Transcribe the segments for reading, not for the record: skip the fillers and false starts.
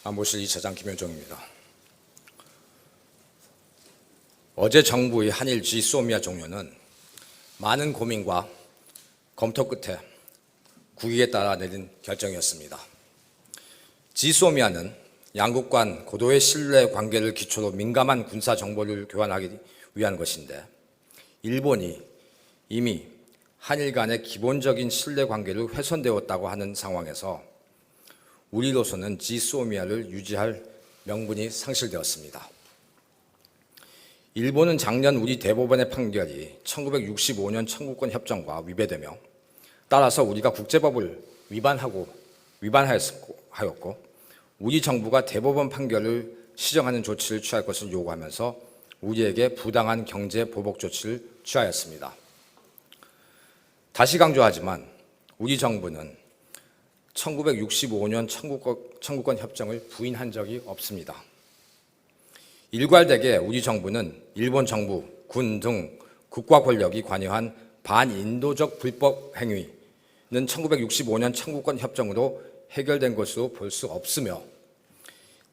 안보실 2차장 김현정입니다. 어제 정부의 한일 지소미아 종료는 많은 고민과 검토 끝에 국익에 따라 내린 결정이었습니다. 지소미아는 양국 간 고도의 신뢰 관계를 기초로 민감한 군사 정보를 교환하기 위한 것인데, 일본이 이미 한일 간의 기본적인 신뢰 관계를 훼손되었다고 하는 상황에서 우리로서는 지소미아를 유지할 명분이 상실되었습니다. 일본은 작년 우리 대법원의 판결이 1965년 청구권 협정과 위배되며, 따라서 우리가 국제법을 위반하였고 우리 정부가 대법원 판결을 시정하는 조치를 취할 것을 요구하면서 우리에게 부당한 경제 보복 조치를 취하였습니다. 다시 강조하지만 우리 정부는 1965년 청구권 협정을 부인한 적이 없습니다. 일괄되게 우리 정부는 일본 정부, 군 등 국가 권력이 관여한 반인도적 불법 행위는 1965년 청구권 협정으로 해결된 것으로 볼 수 없으며,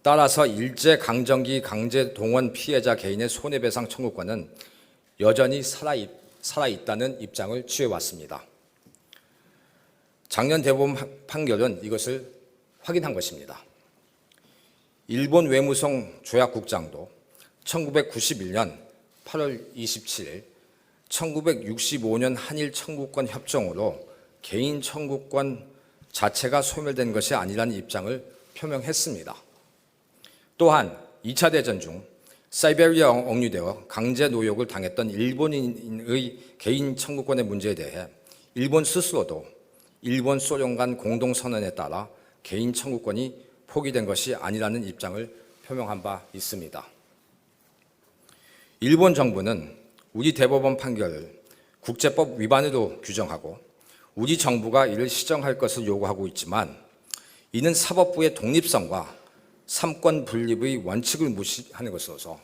따라서 일제강점기 강제동원 피해자 개인의 손해배상 청구권은 여전히 살아있다는 입장을 취해왔습니다. 작년 대법원 판결은 이것을 확인한 것입니다. 일본 외무성 조약국장도 1991년 8월 27일 1965년 한일 청구권 협정으로 개인 청구권 자체가 소멸된 것이 아니라는 입장을 표명했습니다. 또한 2차 대전 중 사이베리아 억류되어 강제 노역을 당했던 일본인의 개인 청구권의 문제에 대해 일본 스스로도 일본 소련 간 공동선언에 따라 개인 청구권이 포기된 것이 아니라는 입장을 표명한 바 있습니다. 일본 정부는 우리 대법원 판결을 국제법 위반으로 규정하고 우리 정부가 이를 시정할 것을 요구하고 있지만, 이는 사법부의 독립성과 삼권 분립의 원칙을 무시하는 것으로서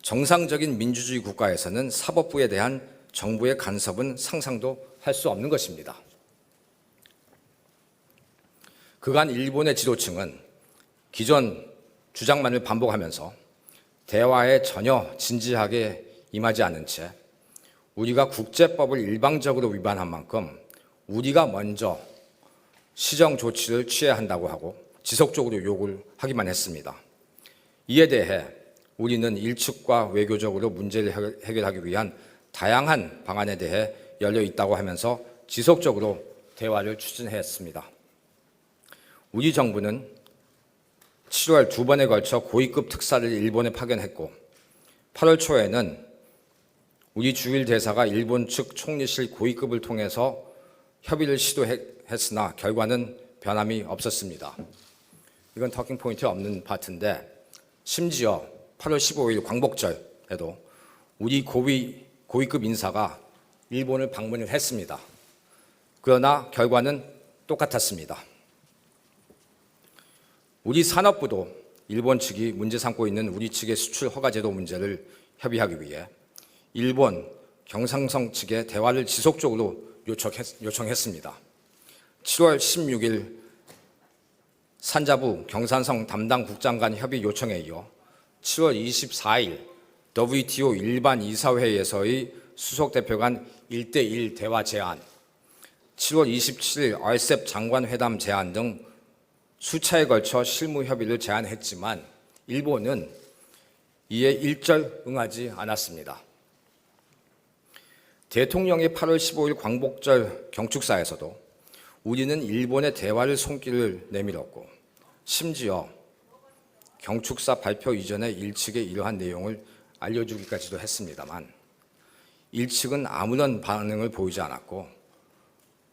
정상적인 민주주의 국가에서는 사법부에 대한 정부의 간섭은 상상도 할 수 없는 것입니다. 그간 일본의 지도층은 기존 주장만을 반복하면서 대화에 전혀 진지하게 임하지 않은 채 우리가 국제법을 일방적으로 위반한 만큼 우리가 먼저 시정 조치를 취해야 한다고 하고 지속적으로 요구를 하기만 했습니다. 이에 대해 우리는 일측과 외교적으로 문제를 해결하기 위한 다양한 방안에 대해 열려 있다고 하면서 지속적으로 대화를 추진했습니다. 우리 정부는 7월 2번에 걸쳐 고위급 특사를 일본에 파견했고, 8월 초에는 우리 주일 대사가 일본 측 총리실 고위급을 통해서 협의를 시도했으나 결과는 변함이 없었습니다. 이건 터킹 포인트 없는 파트인데, 심지어 8월 15일 광복절에도 우리 고위급 인사가 일본을 방문을 했습니다. 그러나 결과는 똑같았습니다. 우리 산업부도 일본 측이 문제 삼고 있는 우리 측의 수출 허가 제도 문제를 협의하기 위해 일본 경상성 측에 대화를 지속적으로 요청했습니다. 7월 16일 산자부 경산성 담당 국장 간 협의 요청에 이어 7월 24일 WTO 일반 이사회에서의 수석 대표 간 1대1 대화 제안, 7월 27일 RCEP 장관 회담 제안 등 수차에 걸쳐 실무 협의를 제안했지만 일본은 이에 일절 응하지 않았습니다. 대통령의 8월 15일 광복절 경축사에서도 우리는 일본의 대화를 손길을 내밀었고, 심지어 경축사 발표 이전에 일측에 이러한 내용을 알려주기까지도 했습니다만 일측은 아무런 반응을 보이지 않았고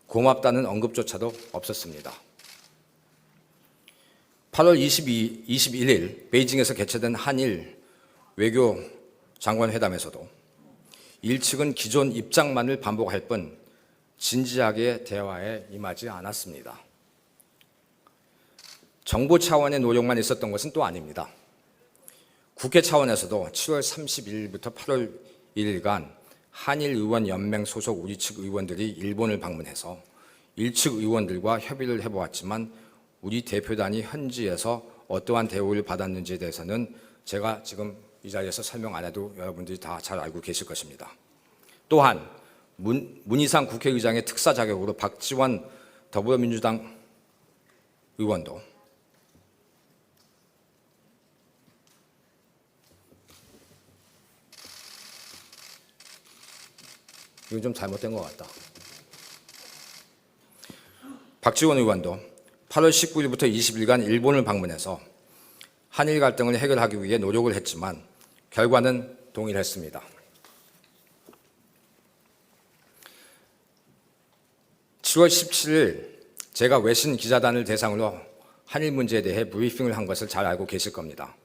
고맙다는 언급조차도 없었습니다. 8월 21일 베이징에서 개최된 한일 외교 장관 회담에서도 일측은 기존 입장만을 반복할 뿐 진지하게 대화에 임하지 않았습니다. 정부 차원의 노력만 있었던 것은 또 아닙니다. 국회 차원에서도 7월 31일부터 8월 1일간 한일의원연맹 소속 우리 측 의원들이 일본을 방문해서 일측 의원들과 협의를 해보았지만 우리 대표단이 현지에서 어떠한 대우를 받았는지에 대해서는 제가 지금 이 자리에서 설명 안 해도 여러분들이 다 잘 알고 계실 것입니다. 또한 문희상 국회의장의 특사 자격으로 박지원 더불어민주당 의원도 이건 좀 잘못된 것 같다. 박지원 의원도 8월 19일부터 20일간 일본을 방문해서 한일 갈등을 해결하기 위해 노력을 했지만 결과는 동일했습니다. 7월 17일 제가 외신 기자단을 대상으로 한일 문제에 대해 브리핑을 한 것을 잘 알고 계실 겁니다.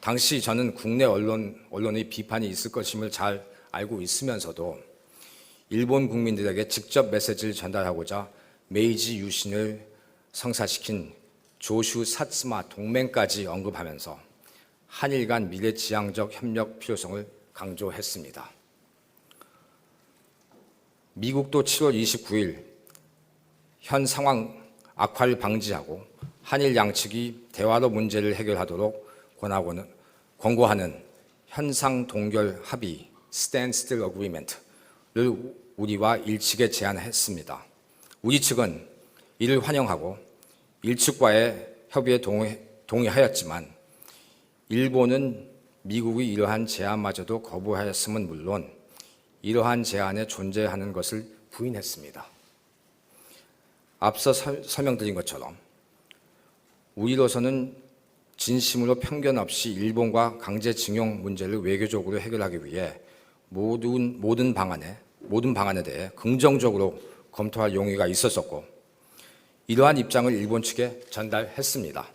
당시 저는 국내 언론의 비판이 있을 것임을 잘 알고 있으면서도 일본 국민들에게 직접 메시지를 전달하고자 메이지 유신을 성사시킨 조슈 사츠마 동맹까지 언급하면서 한일 간 미래지향적 협력 필요성을 강조했습니다. 미국도 7월 29일 현 상황 악화를 방지하고 한일 양측이 대화로 문제를 해결하도록 권고하는 현상 동결 합의 (Standstill Agreement)를 우리와 일측에 제안했습니다. 우리 측은 이를 환영하고 일측과의 협의에 동의하였지만 일본은 미국의 이러한 제안마저도 거부하였음은 물론 이러한 제안에 존재하는 것을 부인했습니다. 앞서 설명드린 것처럼 우리로서는 진심으로 편견 없이 일본과 강제징용 문제를 외교적으로 해결하기 위해 모든 방안에 대해 긍정적으로 검토할 용의가 있었었고 이러한 입장을 일본 측에 전달했습니다.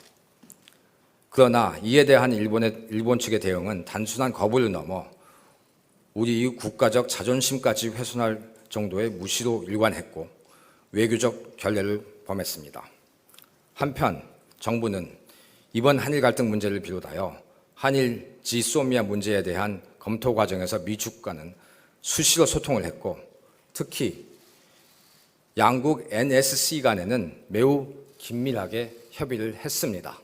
그러나 이에 대한 일본 측의 대응은 단순한 거부를 넘어 우리의 국가적 자존심까지 훼손할 정도의 무시로 일관했고 외교적 결례를 범했습니다. 한편 정부는 이번 한일 갈등 문제를 비롯하여 한일 지소미아 문제에 대한 검토 과정에서 미국과는 수시로 소통을 했고 특히 양국 NSC 간에는 매우 긴밀하게 협의를 했습니다.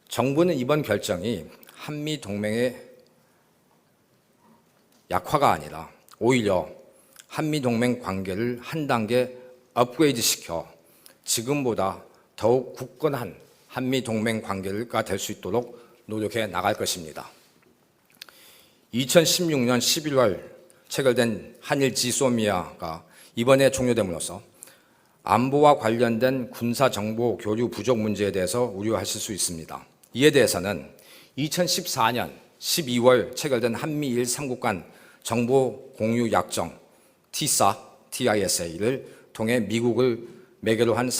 정부는 이번 결정이 한미 동맹의 약화가 아니라 오히려 한미 동맹 관계를 한 단계 업그레이드 시켜 지금보다 더욱 굳건한 한미 동맹 관계가 될 수 있도록 노력해 나갈 것입니다. 2016년 11월 체결된 한일 지소미아가 이번에 종료됨으로써 안보와 관련된 군사정보 교류 부족 문제에 대해서 우려하실 수 있습니다. 이에 대해서는 2014년 12월 체결된 한미일 3국 간 정보 공유 약정 TISA를 통해 미국을 매개로 한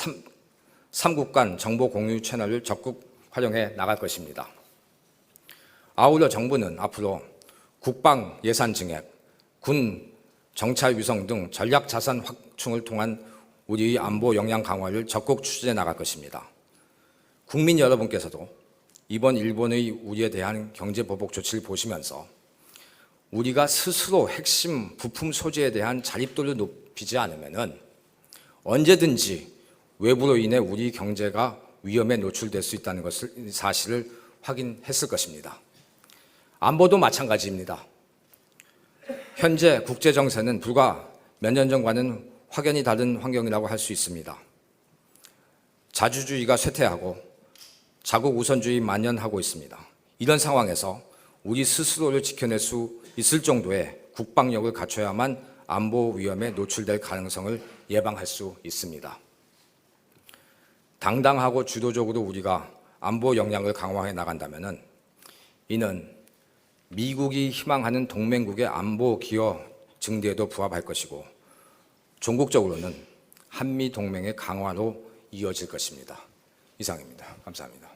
3국 간 정보 공유 채널을 적극 활용해 나갈 것입니다. 아울러 정부는 앞으로 국방 예산 증액, 군 정찰 위성 등 전략 자산 확충을 통한 우리의 안보 역량 강화를 적극 추진해 나갈 것입니다. 국민 여러분께서도 이번 일본의 우리에 대한 경제 보복 조치를 보시면서 우리가 스스로 핵심 부품 소재에 대한 자립도를 높이지 않으면 언제든지 외부로 인해 우리 경제가 위험에 노출될 수 있다는 사실을 확인했을 것입니다. 안보도 마찬가지입니다. 현재 국제 정세는 불과 몇 년 전과는 확연히 다른 환경이라고 할 수 있습니다. 자주주의가 쇠퇴하고 자국 우선주의 만연하고 있습니다. 이런 상황에서 우리 스스로를 지켜낼 수 있을 정도의 국방력을 갖춰야만 안보 위험에 노출될 가능성을 예방할 수 있습니다. 당당하고 주도적으로 우리가 안보 역량을 강화해 나간다면 이는 미국이 희망하는 동맹국의 안보 기여 증대에도 부합할 것이고 종국적으로는 한미 동맹의 강화로 이어질 것입니다. 이상입니다. 감사합니다.